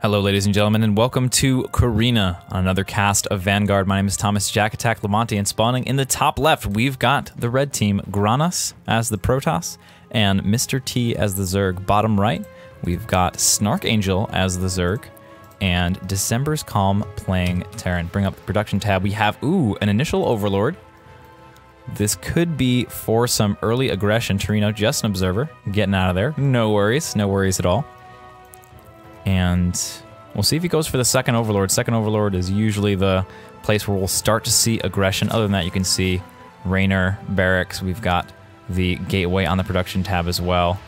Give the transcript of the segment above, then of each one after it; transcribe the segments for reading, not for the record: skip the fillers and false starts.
Hello ladies and gentlemen, and welcome to Karina on another cast of Vanguard. My name is Thomas JaKaTaKtv, and spawning in the top left, we've got the red team, Granas as the Protoss, and Mr. T as the Zerg. Bottom right, we've got Snark Angel as the Zerg, and December's Calm playing Terran. Bring up the production tab. We have, an initial Overlord. This could be for some early aggression. Torino, just an observer, getting out of there. No worries at all. And we'll see if he goes for the second Overlord. Second Overlord is usually the place where we'll start to see aggression. Other than that, you can see Raynor, Barracks. We've got the Gateway on the production tab as well.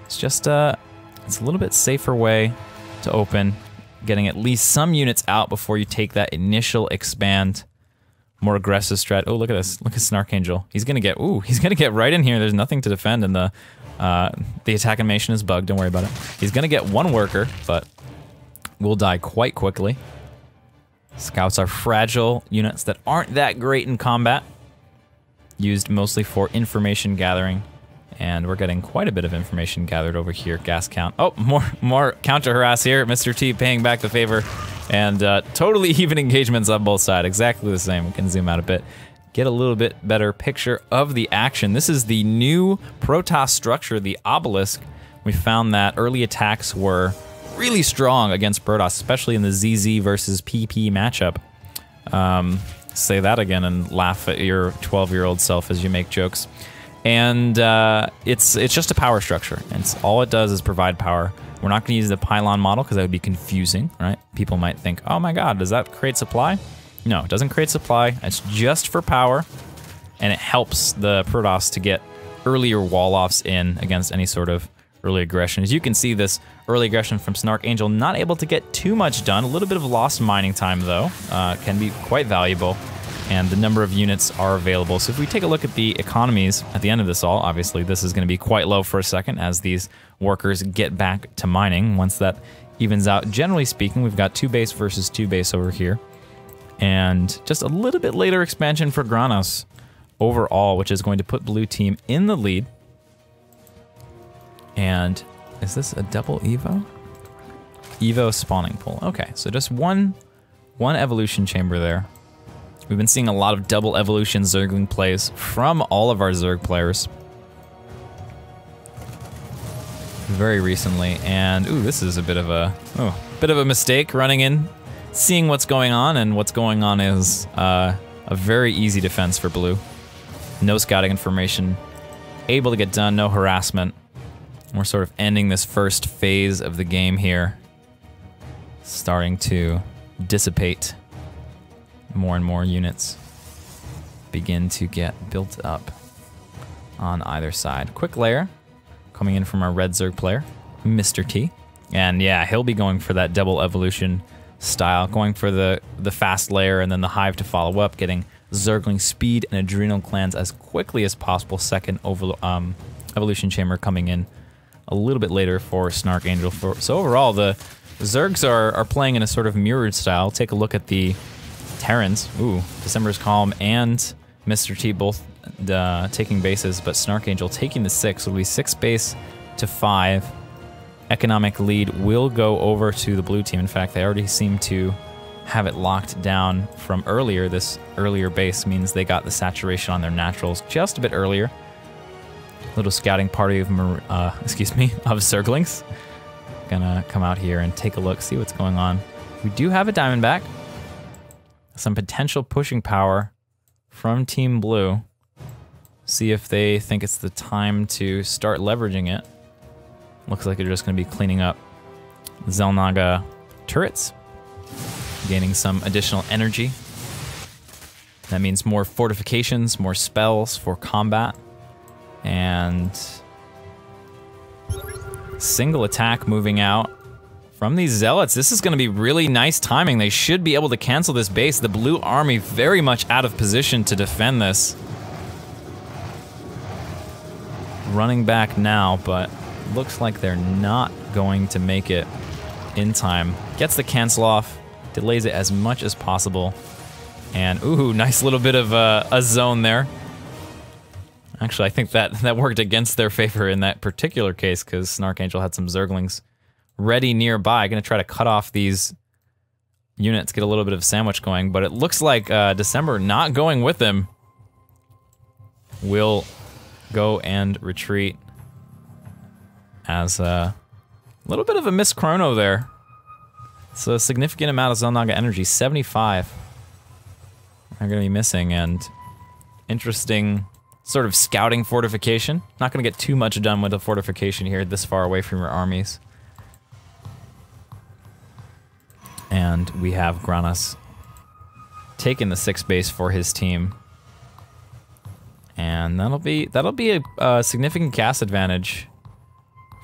It's just it's a little bit safer way to open, getting at least some units out before you take that initial expand, more aggressive strat. Oh, look at this! Look at Snark Angel. He's gonna get right in here. There's nothing to defend, and the attack animation is bugged. Don't worry about it. He's gonna get one worker, but will die quite quickly. Scouts are fragile units that aren't that great in combat, used mostly for information gathering, and we're getting quite a bit of information gathered over here. Gas count. Oh, more counter harass here. Mr. T paying back the favor, and totally even engagements on both sides. Exactly the same. We can zoom out a bit, get a little bit better picture of the action. This is the new Protoss structure, the Obelisk. We found that early attacks were really strong against Protoss, especially in the ZZ versus PP matchup. Say that again and laugh at your 12-year-old self as you make jokes. And it's just a power structure, and all it does is provide power. We're not going to use the pylon model because that would be confusing, right? People might think, oh my god, does that create supply? No, it doesn't create supply. It's just for power, and it helps the Protoss to get earlier wall-offs in against any sort of early aggression. As you can see, this early aggression from Snark Angel, not able to get too much done. A little bit of lost mining time, though, can be quite valuable, and the number of units are available. So if we take a look at the economies at the end of this all, obviously this is going to be quite low for a second as these workers get back to mining. Once that evens out, generally speaking, we've got 2 base versus 2 base over here. And just a little bit later expansion for Granas overall, which is going to put blue team in the lead. And is this a double Evo? Evo spawning pool. Okay, so just one evolution chamber there. We've been seeing a lot of double evolution Zergling plays from all of our Zerg players very recently. And this is a bit of a mistake running in. Seeing what's going on, and what's going on is a very easy defense for blue. No scouting information, able to get done, no harassment. We're sort of ending this first phase of the game here, starting to dissipate. More and more units begin to get built up on either side. Quick layer coming in from our red Zerg player, Mr. T. And yeah, he'll be going for that double evolution style, going for the fast layer and then the hive to follow up, getting Zergling speed and adrenal glands as quickly as possible. Second evolution chamber coming in a little bit later for Snark Angel. So overall, the Zergs are playing in a sort of mirrored style. Take a look at the Terrans. December's Calm and Mr. T both taking bases, but Snark Angel taking the 6. It'll be 6 base to 5. Economic lead will go over to the blue team. In fact, they already seem to have it locked down from earlier. This earlier base means they got the saturation on their naturals just a bit earlier. Little scouting party of Zerglings. Gonna come out here and take a look, see what's going on. We do have a Diamondback. Some potential pushing power from Team Blue. See if they think it's the time to start leveraging it. Looks like they're just going to be cleaning up Xel'Naga turrets, gaining some additional energy. That means more fortifications, more spells for combat, and single attack moving out from these Zealots. This is going to be really nice timing. They should be able to cancel this base. The blue army very much out of position to defend this. Running back now, but looks like they're not going to make it in time. Gets the cancel off, delays it as much as possible. And nice little bit of a zone there. Actually, I think that worked against their favor in that particular case, because Snark Angel had some Zerglings ready nearby. Going to try to cut off these units, get a little bit of a sandwich going, but it looks like December not going with them. Will go and retreat as a little bit of a miss chrono there. It's a significant amount of Zelnaga energy, 75 are going to be missing, and interesting sort of scouting fortification. Not going to get too much done with a fortification here this far away from your armies. And we have Granas taking the 6th base for his team. And that'll be a significant cast advantage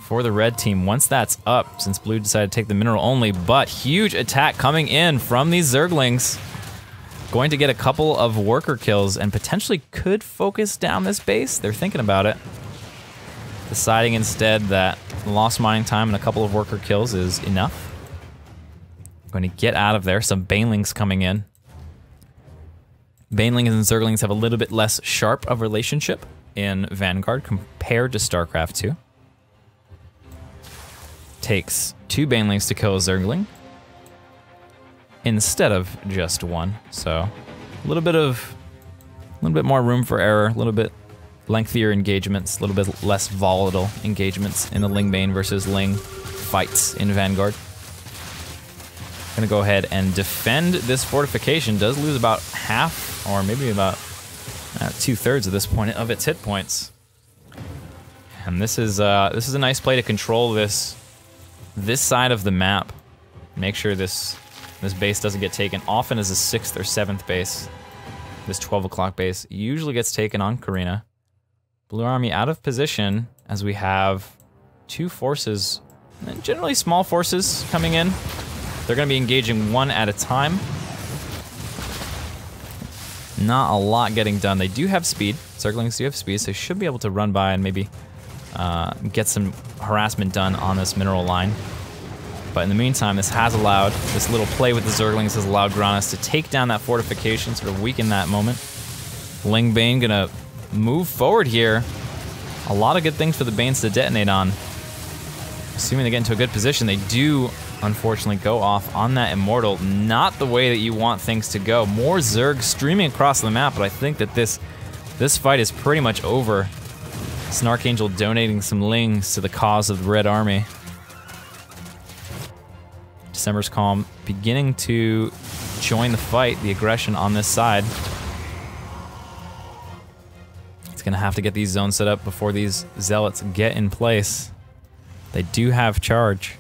for the red team once that's up, since blue decided to take the mineral only. But huge attack coming in from these Zerglings. Going to get a couple of worker kills and potentially could focus down this base. They're thinking about it. Deciding instead that lost mining time and a couple of worker kills is enough. Going to get out of there. Some Banelings coming in. Banelings and Zerglings have a little bit less sharp of relationship in Vanguard compared to StarCraft 2. Takes 2 Banelings to kill a Zergling instead of just 1, so a little bit more room for error, a little bit lengthier engagements, a little bit less volatile engagements in the Lingbane versus Ling fights in Vanguard. Gonna go ahead and defend this fortification. Does lose about half, or maybe about 2/3 at this point of its hit points. And this is a nice play to control this side of the map. Make sure this base doesn't get taken. Often as a 6th or 7th base, this 12 o'clock base usually gets taken on Karina. Blue Army out of position as we have 2 forces, generally small forces, coming in. They're going to be engaging 1 at a time. Not a lot getting done. They do have speed. Zerglings do have speed, so they should be able to run by and maybe get some harassment done on this mineral line. But in the meantime, this little play with the Zerglings has allowed Granas to take down that fortification, sort of weaken that moment. Lingbane gonna move forward here. A lot of good things for the Banes to detonate on. Assuming they get into a good position, they do unfortunately go off on that Immortal. Not the way that you want things to go. More Zerg streaming across the map, but I think that this fight is pretty much over. Snark Angel donating some Lings to the cause of the Red Army. December's Calm beginning to join the fight, the aggression on this side. It's gonna have to get these zones set up before these Zealots get in place. They do have charge.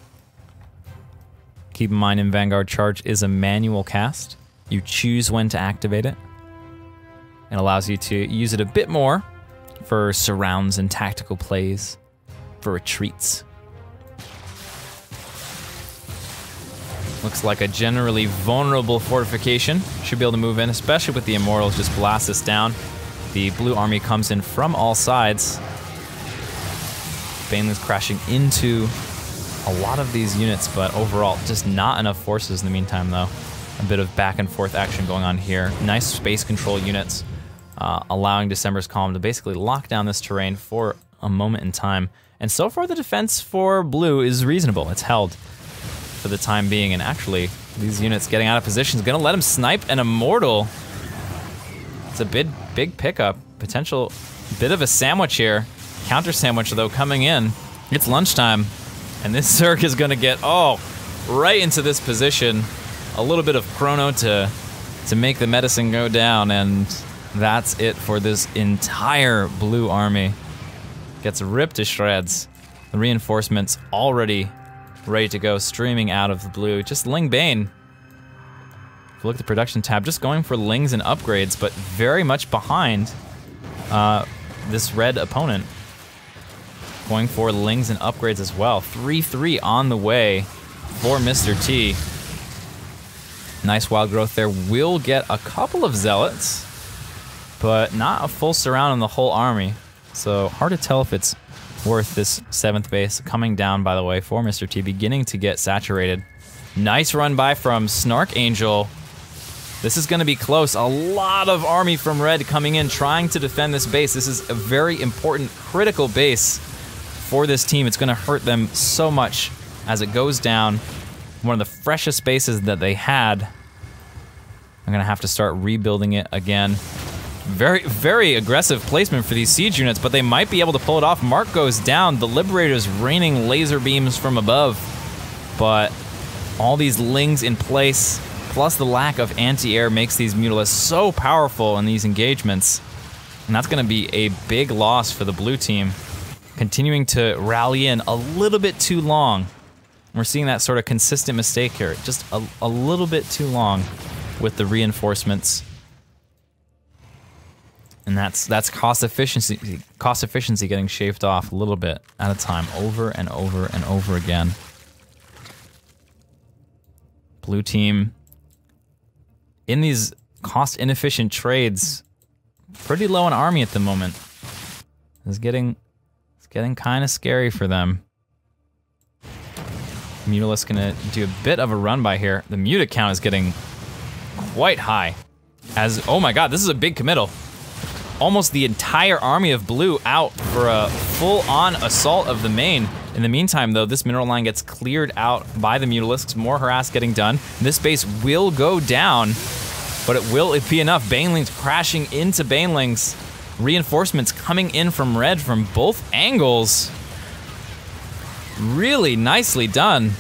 Keep in mind, in Vanguard, charge is a manual cast. You choose when to activate it. It allows you to use it a bit more for surrounds and tactical plays, for retreats. Looks like a generally vulnerable fortification. Should be able to move in, especially with the Immortals. Just blast this down. The blue army comes in from all sides. Baneling's crashing into a lot of these units, but overall, just not enough forces in the meantime, though. A bit of back and forth action going on here. Nice space control units, allowing December's Calm to basically lock down this terrain for a moment in time. And so far, the defense for blue is reasonable. It's held for the time being, and actually, these units getting out of position is gonna let him snipe an Immortal. It's a big pickup. Potential bit of a sandwich here. Counter sandwich, though, coming in. It's lunchtime, and this Zerg is gonna get, right into this position. A little bit of chrono to make the medicine go down, and that's it for this entire blue army. Gets ripped to shreds. The reinforcements already ready to go, streaming out of the blue. Just Lingbane. If you look at the production tab, just going for Lings and upgrades, but very much behind this red opponent. Going for Lings and upgrades as well. 3-3 on the way for Mr. T. Nice wild growth there. Will get a couple of Zealots, but not a full surround on the whole army. So hard to tell if it's worth this 7th base. Coming down, by the way, for Mr. T, beginning to get saturated. Nice run by from Snark Angel. This is going to be close. A lot of army from red coming in, trying to defend this base. This is a very important, critical base for this team. It's going to hurt them so much as it goes down. One of the freshest bases that they had. I'm gonna have to start rebuilding it again. Very, very aggressive placement for these siege units, but they might be able to pull it off. Mark goes down. The Liberator's raining laser beams from above, but all these Lings in place, plus the lack of anti-air makes these Mutalisks so powerful in these engagements. And that's gonna be a big loss for the blue team. Continuing to rally in a little bit too long. We're seeing that sort of consistent mistake here, just a little bit too long with the reinforcements. And that's cost efficiency getting shaved off a little bit at a time, over and over and over again. Blue team, in these cost inefficient trades, pretty low on army at the moment. It's getting kind of scary for them. Mutalisk gonna do a bit of a run by here. The muta count is getting quite high. As, oh my god, this is a big committal. Almost the entire army of blue out for a full-on assault of the main. In the meantime, though, this mineral line gets cleared out by the Mutalisks. More harass getting done. This base will go down, but will it be enough? Banelings crashing into Banelings. Reinforcements coming in from red from both angles. Really nicely done.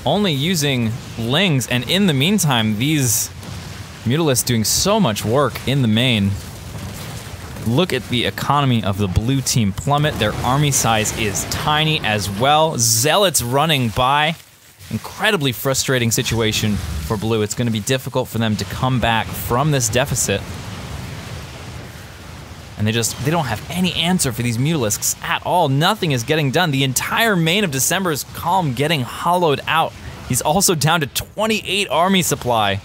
Only using Lings, and in the meantime, these Mutalisks doing so much work in the main. Look at the economy of the blue team plummet. Their army size is tiny as well. Zealots running by. Incredibly frustrating situation for blue. It's going to be difficult for them to come back from this deficit. And they don't have any answer for these Mutalisks at all. Nothing is getting done. The entire main of December's column getting hollowed out. He's also down to 28 army supply.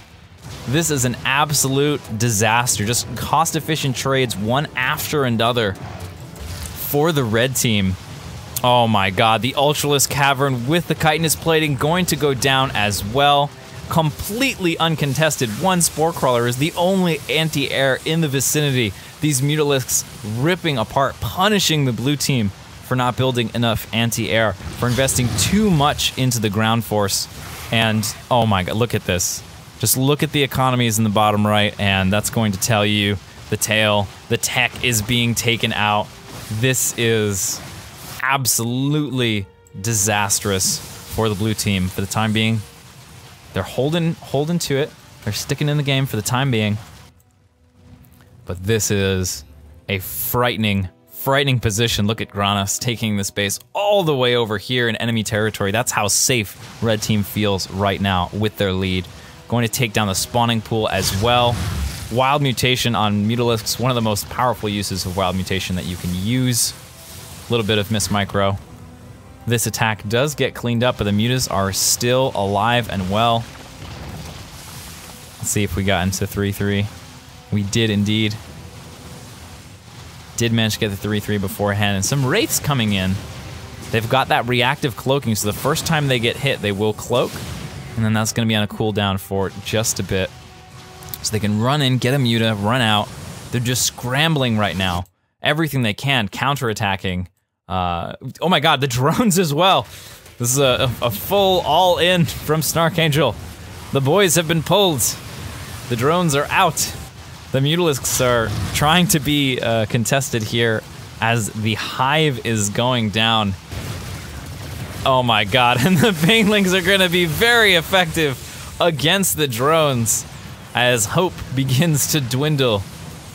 This is an absolute disaster. Just cost-efficient trades, one after another, for the red team. Oh my god, the Ultralisk Cavern with the chitinous plating going to go down as well. Completely uncontested. One Spore Crawler is the only anti-air in the vicinity. These Mutalisks ripping apart, punishing the blue team for not building enough anti-air, for investing too much into the ground force. And oh my god, look at this. Just look at the economies in the bottom right, and that's going to tell you the tale. The tech is being taken out. This is absolutely disastrous for the blue team for the time being. They're holding to it. They're sticking in the game for the time being. But this is a frightening position. Look at Granas taking this base all the way over here in enemy territory. That's how safe red team feels right now with their lead. Going to take down the spawning pool as well. Wild mutation on Mutalisks, one of the most powerful uses of wild mutation that you can use. A little bit of miss micro. This attack does get cleaned up, but the mutas are still alive and well. Let's see if we got into 3-3. We did indeed. Did manage to get the 3-3 beforehand, and some wraiths coming in. They've got that reactive cloaking, so the first time they get hit, they will cloak. And then that's going to be on a cooldown for just a bit. So they can run in, get a muta, run out. They're just scrambling right now. Everything they can, counterattacking. Oh my god, the drones as well. This is a full all-in from Snark Angel. The boys have been pulled. The drones are out. The Mutalisks are trying to be contested here as the hive is going down. Oh my god, and the Banelings are gonna be very effective against the drones as hope begins to dwindle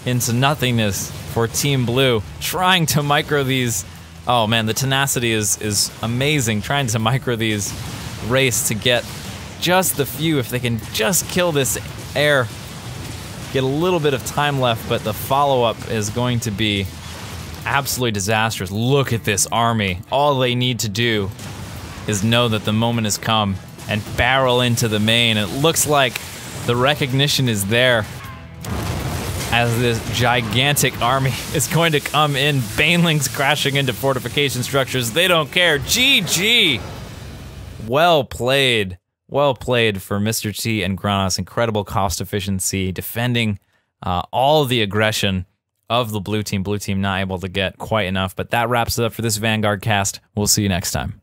into nothingness for Team Blue. Trying to micro these, oh man, the tenacity is amazing. Trying to micro these wraiths to get just the few, if they can just kill this air. Get a little bit of time left, but the follow-up is going to be absolutely disastrous. Look at this army. All they need to do is know that the moment has come and barrel into the main. It looks like the recognition is there as this gigantic army is going to come in. Banelings crashing into fortification structures. They don't care. GG! Well played. Well played for Mr. T and Granas. Incredible cost efficiency, defending all the aggression of the blue team. Blue team not able to get quite enough, but that wraps it up for this Vanguard cast. We'll see you next time.